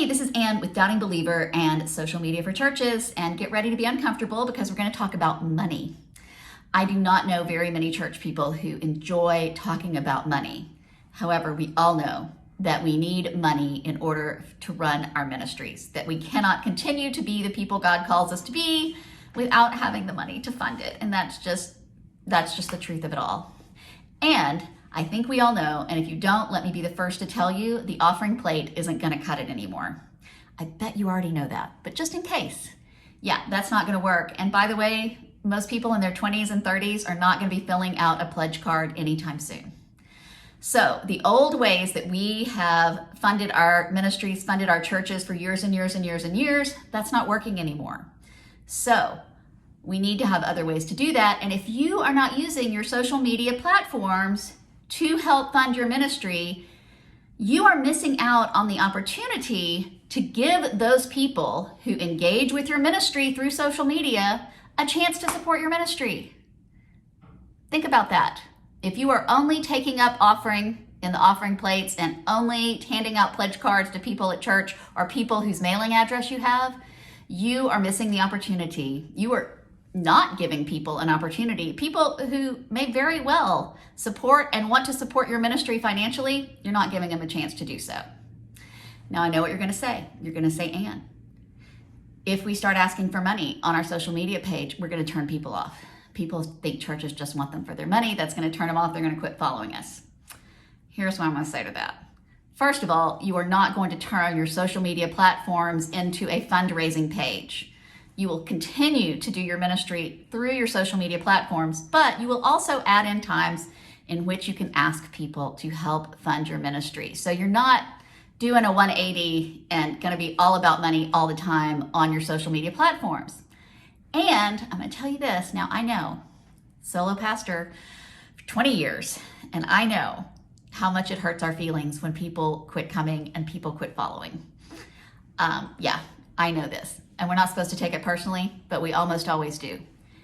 Hey, this is Ann with Doubting Believer and Social Media for Churches, and get ready to be uncomfortable because we're going to talk about money. I do not know very many church people who enjoy talking about money. However, we all know that we need money in order to run our ministries, that we cannot continue to be the people God calls us to be without having the money to fund it. And that's just the truth of it all. And I think we all know, and if you don't, let me be the first to tell you, the offering plate isn't going to cut it anymore. I bet you already know that, but just in case. Yeah, that's not going to work. And by the way, most people in their 20s and 30s are not going to be filling out a pledge card anytime soon. So the old ways that we have funded our ministries, funded our churches for years and years and years and years, that's not working anymore. So we need to have other ways to do that. And if you are not using your social media platforms to help fund your ministry, you are missing out on the opportunity to give those people who engage with your ministry through social media a chance to support your ministry. Think about that. If you are only taking up offering in the offering plates and only handing out pledge cards to people at church or people whose mailing address you have, you are missing the opportunity. You are not giving people an opportunity. People who may very well support and want to support your ministry financially, you're not giving them a chance to do so. Now I know what you're going to say. You're going to say, Ann, if we start asking for money on our social media page, we're going to turn people off. People think churches just want them for their money. That's going to turn them off. They're going to quit following us. Here's what I'm going to say to that. First of all, you are not going to turn your social media platforms into a fundraising page. You will continue to do your ministry through your social media platforms, but you will also add in times in which you can ask people to help fund your ministry. So you're not doing a 180 and going to be all about money all the time on your social media platforms. And I'm going to tell you this, now I know, solo pastor for 20 years, and I know how much it hurts our feelings when people quit coming and people quit following. Yeah, I know this. And we're not supposed to take it personally, but we almost always do.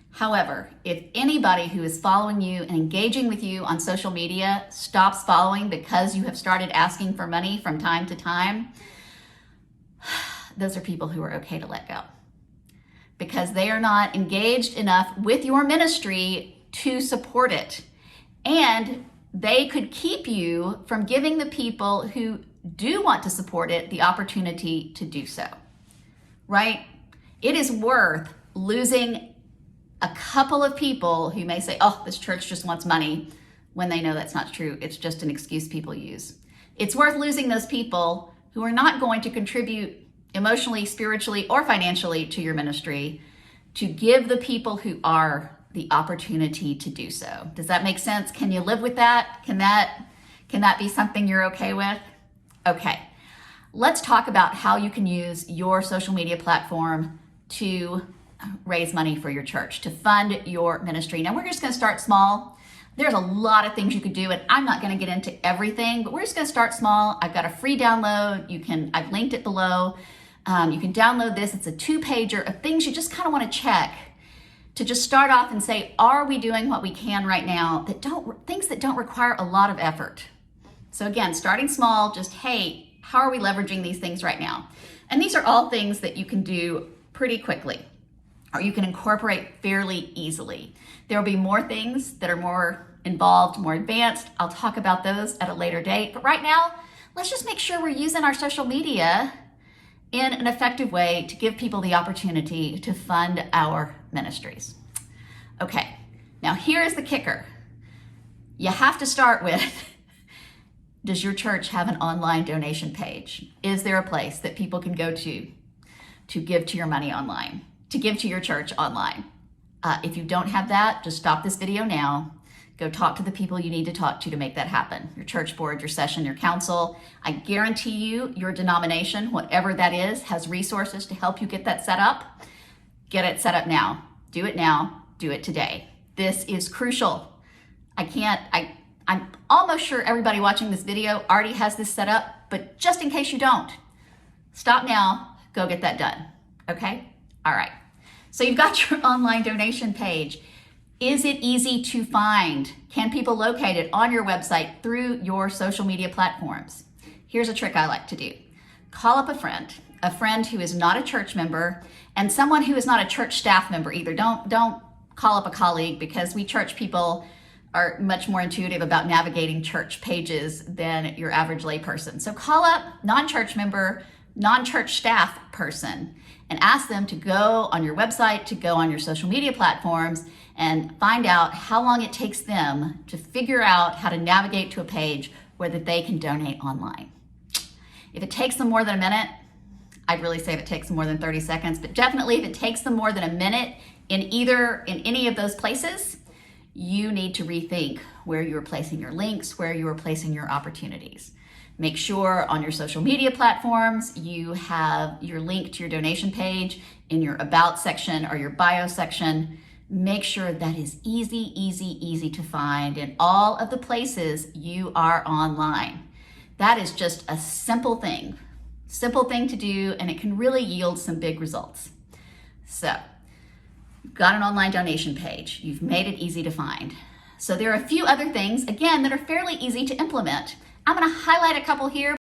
However, if anybody who is following you and engaging with you on social media stops following because you have started asking for money from time to time, those are people who are okay to let go. Because they are not engaged enough with your ministry to support it. And they could keep you from giving the people who do want to support it the opportunity to do so. Right? It is worth losing a couple of people who may say, oh, this church just wants money, when they know that's not true. It's just an excuse people use. It's worth losing those people who are not going to contribute emotionally, spiritually, or financially to your ministry to give the people who are the opportunity to do so. Does that make sense? Can you live with that? Can that be something you're okay with? Okay. Let's talk about how you can use your social media platform to raise money for your church, to fund your ministry. Now, we're just going to start small. There's a lot of things you could do, and I'm not going to get into everything, but we're just going to start small. I've got a free download. I've linked it below. You can download this. It's a 2-pager of things you just kind of want to check to just start off and say, are we doing what we can right now things that don't require a lot of effort? So again, starting small, just, hey, how are we leveraging these things right now? And these are all things that you can do pretty quickly, or you can incorporate fairly easily. There will be more things that are more involved, more advanced. I'll talk about those at a later date. But right now, let's just make sure we're using our social media in an effective way to give people the opportunity to fund our ministries. Okay, now here is the kicker. You have to start with, does your church have an online donation page? Is there a place that people can go to give to your money online, to give to your church online? If you don't have that, just stop this video now. Go talk to the people you need to talk to make that happen. Your church board, your session, your council. I guarantee you, your denomination, whatever that is, has resources to help you get that set up. Get it set up now. Do it now. Do it today. This is crucial. I'm almost sure everybody watching this video already has this set up, but just in case you don't, stop now, go get that done, okay? All right, so you've got your online donation page. Is it easy to find? Can people locate it on your website through your social media platforms? Here's a trick I like to do. call up a friend who is not a church member, and someone who is not a church staff member either. Don't call up a colleague, because we church people are much more intuitive about navigating church pages than your average lay person. So call up non-church member, non-church staff person and ask them to go on your website, to go on your social media platforms, and find out how long it takes them to figure out how to navigate to a page where that they can donate online. If it takes them more than a minute, I'd really say if it takes them more than 30 seconds, but definitely if it takes them more than a minute in any of those places, you need to rethink where you are placing your links, where you are placing your opportunities. Make sure on your social media platforms, you have your link to your donation page in your About section or your Bio section. Make sure that is easy to find in all of the places you are online. That is just a simple thing to do, and it can really yield some big results. So, you've got an online donation page. You've made it easy to find. So there are a few other things, again, that are fairly easy to implement. I'm going to highlight a couple here.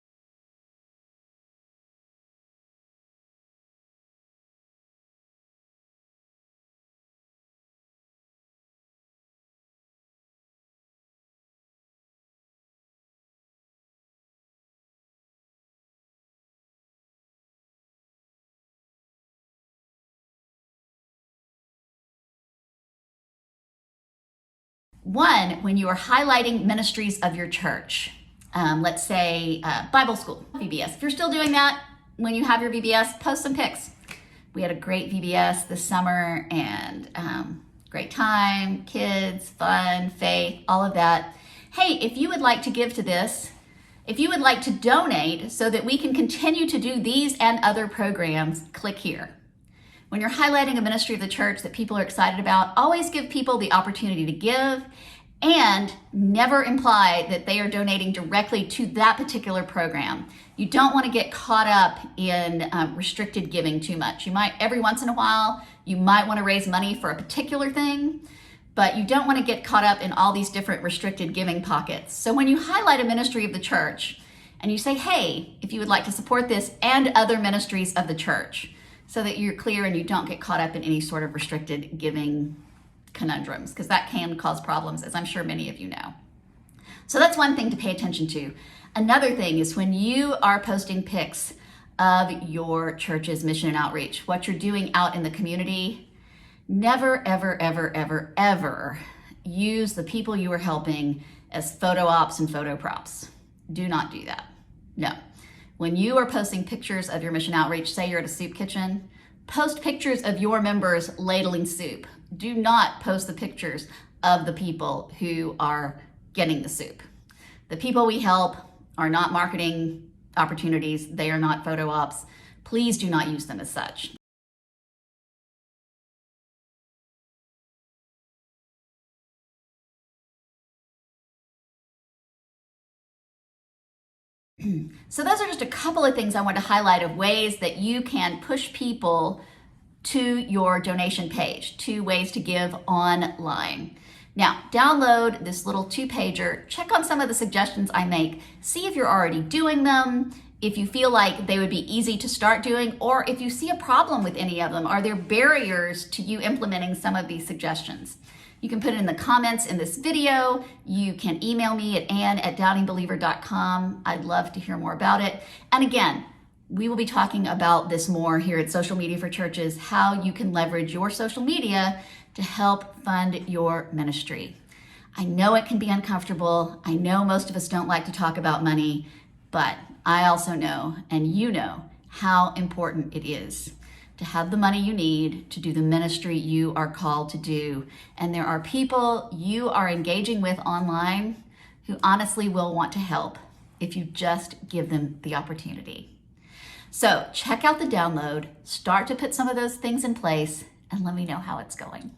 One, when you are highlighting ministries of your church, let's say Bible school, VBS. If you're still doing that, when you have your VBS, post some pics. We had a great VBS this summer, and great time, kids, fun, faith, all of that. Hey, if you would like to give to this, if you would like to donate so that we can continue to do these and other programs, click here. When you're highlighting a ministry of the church that people are excited about, always give people the opportunity to give, and never imply that they are donating directly to that particular program. You don't want to get caught up in restricted giving too much. You might, every once in a while, you might want to raise money for a particular thing, but you don't want to get caught up in all these different restricted giving pockets. So when you highlight a ministry of the church and you say, hey, if you would like to support this and other ministries of the church, so that you're clear and you don't get caught up in any sort of restricted giving conundrums, because that can cause problems, as I'm sure many of you know. So that's one thing to pay attention to. Another thing is when you are posting pics of your church's mission and outreach, what you're doing out in the community, never, ever use the people you are helping as photo ops and photo props. Do not do that. No. When you are posting pictures of your mission outreach, say you're at a soup kitchen, post pictures of your members ladling soup. Do not post the pictures of the people who are getting the soup. The people we help are not marketing opportunities. They are not photo ops. Please do not use them as such. So those are just a couple of things I want to highlight of ways that you can push people to your donation page, 2 ways to give online. Now, download this little 2-pager, check on some of the suggestions I make, see if you're already doing them, if you feel like they would be easy to start doing, or if you see a problem with any of them. Are there barriers to you implementing some of these suggestions? You can put it in the comments in this video. You can email me at ann@doubtingbeliever.com. I'd love to hear more about it. And again, we will be talking about this more here at Social Media for Churches, how you can leverage your social media to help fund your ministry. I know it can be uncomfortable. I know most of us don't like to talk about money, but I also know, and you know, how important it is to have the money you need to do the ministry you are called to do. And there are people you are engaging with online who honestly will want to help if you just give them the opportunity. So check out the download, start to put some of those things in place, and let me know how it's going.